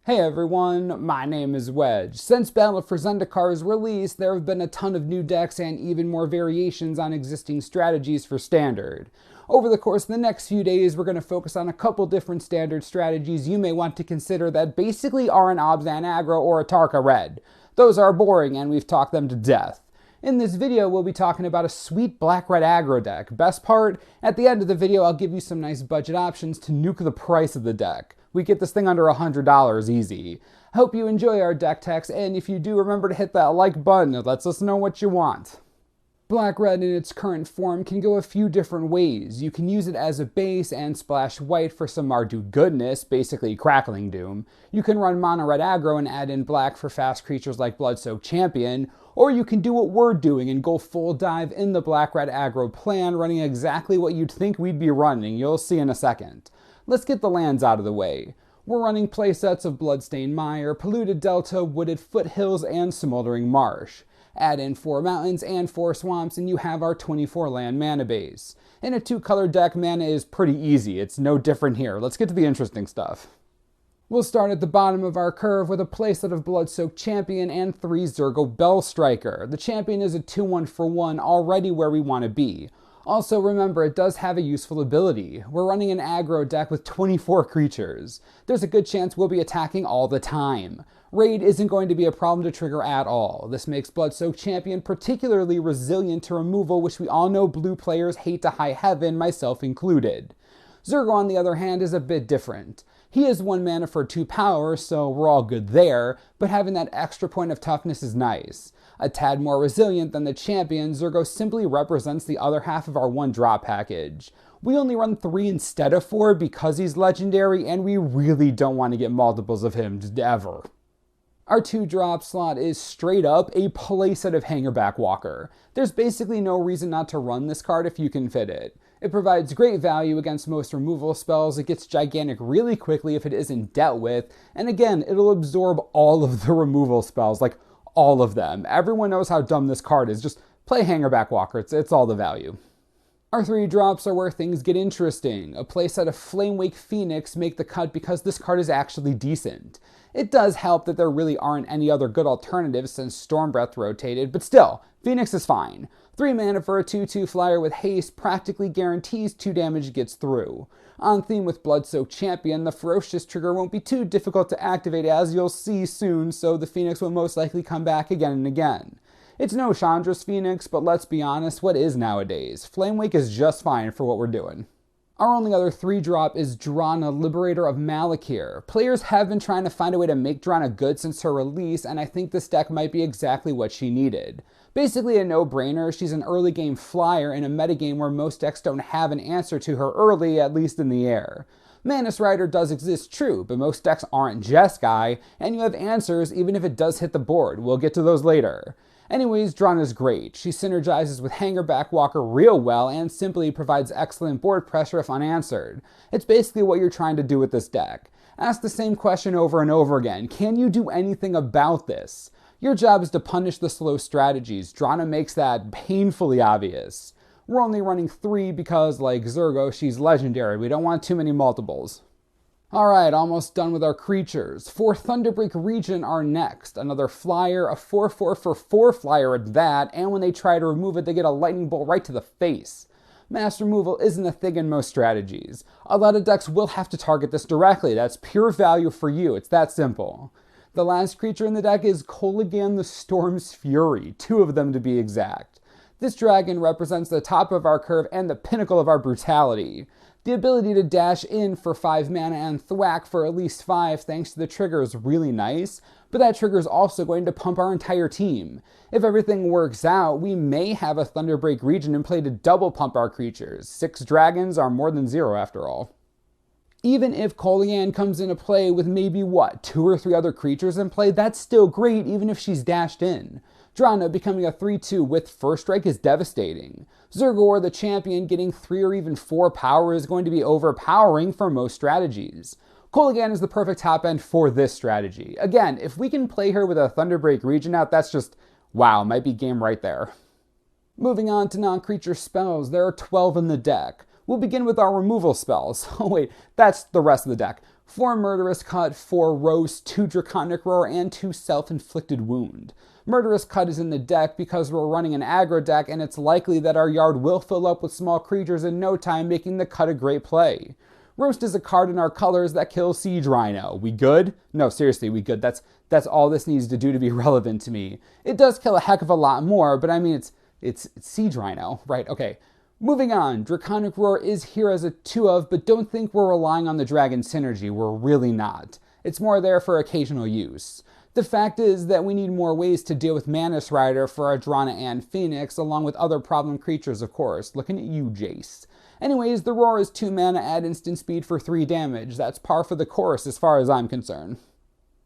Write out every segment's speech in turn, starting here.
Hey everyone, my name is Wedge. Since Battle for Zendikar's release, there have been a ton of new decks and even more variations on existing strategies for Standard. Over the course of the next few days, we're going to focus on a couple different Standard strategies you may want to consider that basically are an Obzan Aggro or a Tarka Red. Those are boring and we've talked them to death. In this video, we'll be talking about a sweet black-red aggro deck. Best part, at the end of the video, I'll give you some nice budget options to nuke the price of the deck. We get this thing under $100 easy. I hope you enjoy our deck techs, and if you do, remember to hit that like button. It lets us know what you want. Black-red in its current form can go a few different ways. You can use it as a base and splash white for some Mardu goodness, basically Crackling Doom. You can run mono-red aggro and add in black for fast creatures like Bloodsoaked Champion, or you can do what we're doing and go full dive in the black-red aggro plan, running exactly what you'd think we'd be running. You'll see in a second. Let's get the lands out of the way. We're running playsets of Bloodstained Mire, Polluted Delta, Wooded Foothills, and Smoldering Marsh. Add in 4 mountains and 4 swamps and you have our 24 land mana base. In a 2-color deck, mana is pretty easy. It's no different here. Let's get to the interesting stuff. We'll start at the bottom of our curve with a playset of Bloodsoaked Champion and 3 Zurgo Bellstriker. The Champion is a 2-1 for 1, already where we want to be. Also remember, it does have a useful ability. We're running an aggro deck with 24 creatures. There's a good chance we'll be attacking all the time. Raid isn't going to be a problem to trigger at all. This makes Bloodsoaked Champion particularly resilient to removal, which we all know blue players hate to high heaven, myself included. Zurgo, on the other hand, is a bit different. He is 1 mana for 2 power, so we're all good there, but having that extra point of toughness is nice. A tad more resilient than the Champion, Zurgo simply represents the other half of our 1-drop package. We only run 3 instead of 4 because he's legendary, and we really don't want to get multiples of him, ever. Our 2-drop slot is straight up a playset of Hangarback Walker. There's basically no reason not to run this card if you can fit it. It provides great value against most removal spells, it gets gigantic really quickly if it isn't dealt with, and again, it'll absorb all of the removal spells, like all of them. Everyone knows how dumb this card is, just play Hangarback Walker, it's all the value. Our 3 drops are where things get interesting. A playset of Flamewake Phoenix make the cut because this card is actually decent. It does help that there really aren't any other good alternatives since Stormbreath rotated, but still, Phoenix is fine. 3 mana for a 2-2 flyer with haste practically guarantees 2 damage gets through. On theme with Bloodsoaked Champion, the Ferocious trigger won't be too difficult to activate as you'll see soon, so the Phoenix will most likely come back again and again. It's no Chandra's Phoenix, but let's be honest, what is nowadays? Flamewake is just fine for what we're doing. Our only other 3-drop is Drana, Liberator of Malakir. Players have been trying to find a way to make Drana good since her release, and I think this deck might be exactly what she needed. Basically a no-brainer, she's an early game flyer in a metagame where most decks don't have an answer to her early, at least in the air. Manus Rider does exist, true, but most decks aren't Jeskai, and you have answers even if it does hit the board. We'll get to those later. Anyways, Drana's great. She synergizes with Hangarback Walker real well and simply provides excellent board pressure if unanswered. It's basically what you're trying to do with this deck. Ask the same question over and over again. Can you do anything about this? Your job is to punish the slow strategies. Drana makes that painfully obvious. We're only running 3 because, like Zurgo, she's legendary. We don't want too many multiples. Alright, almost done with our creatures. 4 Thunderbreak Regent are next. Another flyer, a 4-4 for 4 flyer at that, and when they try to remove it, they get a lightning bolt right to the face. Mass removal isn't a thing in most strategies. A lot of decks will have to target this directly. That's pure value for you. It's that simple. The last creature in the deck is Kolaghan the Storm's Fury, 2 of them to be exact. This dragon represents the top of our curve and the pinnacle of our brutality. The ability to dash in for 5 mana and thwack for at least 5 thanks to the trigger is really nice, but that trigger is also going to pump our entire team. If everything works out, we may have a Thunderbreak Regent in play to double pump our creatures. 6 dragons are more than 0 after all. Even if Kolaghan comes into play with maybe 2 or 3 other creatures in play, that's still great even if she's dashed in. Drana becoming a 3-2 with First Strike is devastating. Zurgo or the Champion getting 3 or even 4 power is going to be overpowering for most strategies. Kolaghan is the perfect top end for this strategy. Again, if we can play her with a Thunderbreak Regent out, that's just, wow, might be game right there. Moving on to non-creature spells, there are 12 in the deck. We'll begin with our removal spells. Oh wait, that's the rest of the deck. 4 Murderous Cut, 4 Roast, 2 Draconic Roar, and 2 Self-Inflicted Wound. Murderous Cut is in the deck because we're running an aggro deck and it's likely that our yard will fill up with small creatures in no time, making the cut a great play. Roast is a card in our colors that kills Siege Rhino. We good? No, seriously, we good. That's all this needs to do to be relevant to me. It does kill a heck of a lot more, but I mean, it's Siege Rhino, right? Okay. Moving on, Draconic Roar is here as a 2-of, but don't think we're relying on the Dragon synergy. We're really not. It's more there for occasional use. The fact is that we need more ways to deal with Manus Rider for our Drana and Phoenix, along with other problem creatures, of course. Looking at you, Jace. Anyways, the Roar is 2 mana at instant speed for 3 damage. That's par for the course as far as I'm concerned.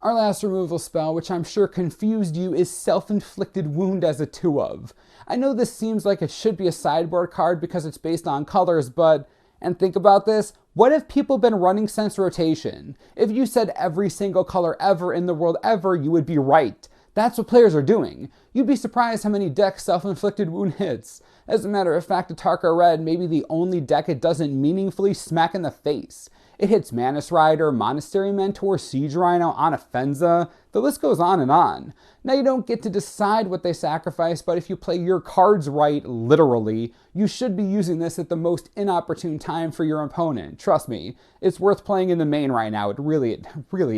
Our last removal spell, which I'm sure confused you, is Self-Inflicted Wound as a 2-of. I know this seems like it should be a sideboard card because it's based on colors, but, and think about this, what have people been running since rotation? If you said every single color ever in the world ever, you would be right. That's what players are doing. You'd be surprised how many decks Self-Inflicted Wound hits. As a matter of fact, Atarka Red may be the only deck it doesn't meaningfully smack in the face. It hits Manus Rider, Monastery Mentor, Siege Rhino, Anafenza. The list goes on and on. Now you don't get to decide what they sacrifice, but if you play your cards right, literally, you should be using this at the most inopportune time for your opponent. Trust me, it's worth playing in the main right now. It really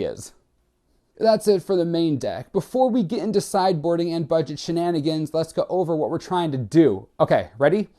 is. That's it for the main deck. Before we get into sideboarding and budget shenanigans, let's go over what we're trying to do. Okay, ready?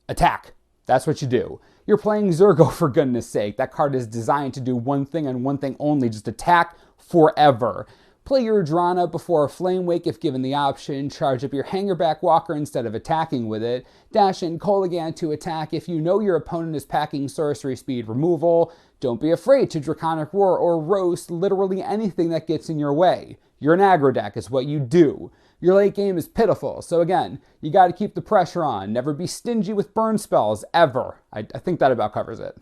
Attack. That's what you do. You're playing Zurgo, for goodness sake. That card is designed to do one thing and one thing only, just attack forever. Play your Drana before a Flamewake if given the option. Charge up your Hangarback Walker instead of attacking with it. Dash in Kolaghan to attack if you know your opponent is packing sorcery speed removal. Don't be afraid to Draconic Roar or Roast literally anything that gets in your way. You're an aggro deck is what you do. Your late game is pitiful, so again, you gotta keep the pressure on. Never be stingy with burn spells, ever. I think that about covers it.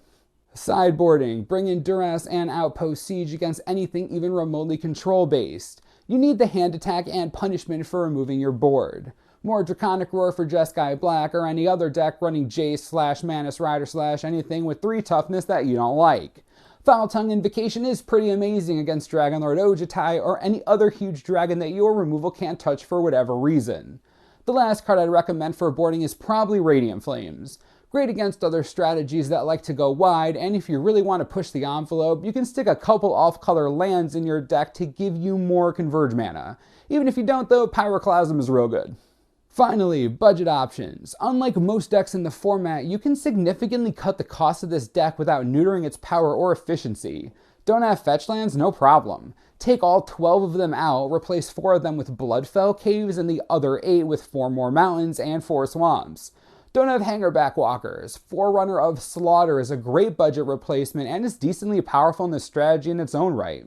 Sideboarding. Bring in Duress and Outpost Siege against anything even remotely control-based. You need the hand attack and punishment for removing your board. More Draconic Roar for Jeskai Black or any other deck running Jace / Manus Rider / anything with 3 toughness that you don't like. Foul Tongue Invocation is pretty amazing against Dragonlord Ojutai or any other huge dragon that your removal can't touch for whatever reason. The last card I'd recommend for boarding is probably Radiant Flames. Great against other strategies that like to go wide, and if you really want to push the envelope, you can stick a couple off-color lands in your deck to give you more Converge mana. Even if you don't though, Pyroclasm is real good. Finally, budget options. Unlike most decks in the format, you can significantly cut the cost of this deck without neutering its power or efficiency. Don't have fetch lands? No problem. Take all 12 of them out, replace 4 of them with Bloodfell Caves and the other 8 with 4 more mountains and 4 swamps. Don't have Hangarback Walkers. Forerunner of Slaughter is a great budget replacement and is decently powerful in this strategy in its own right.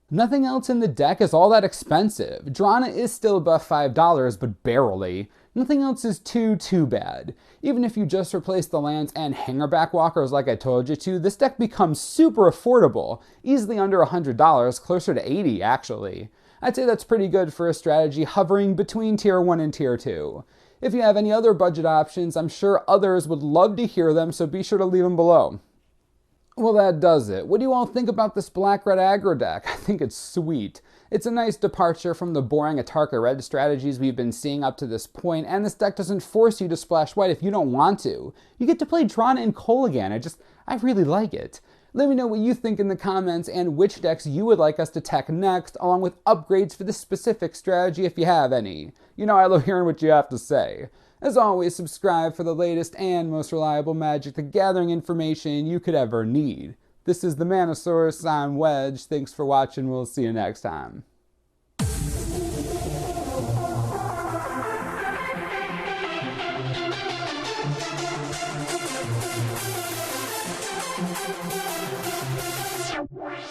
Nothing else in the deck is all that expensive. Drana is still above $5, but barely. Nothing else is too bad. Even if you just replace the lands and Hangarback Walkers like I told you to, this deck becomes super affordable. Easily under $100, closer to $80 actually. I'd say that's pretty good for a strategy hovering between Tier 1 and Tier 2. If you have any other budget options, I'm sure others would love to hear them, so be sure to leave them below. Well, that does it. What do you all think about this black-red aggro deck? I think it's sweet. It's a nice departure from the boring Atarka Red strategies we've been seeing up to this point, and this deck doesn't force you to splash white if you don't want to. You get to play Drana and Kolaghan. I really like it. Let me know what you think in the comments and which decks you would like us to tech next, along with upgrades for this specific strategy if you have any. You know I love hearing what you have to say. As always, subscribe for the latest and most reliable Magic the Gathering information you could ever need. This is the Mana Source. I'm Wedge. Thanks for watching. We'll see you next time. Wow.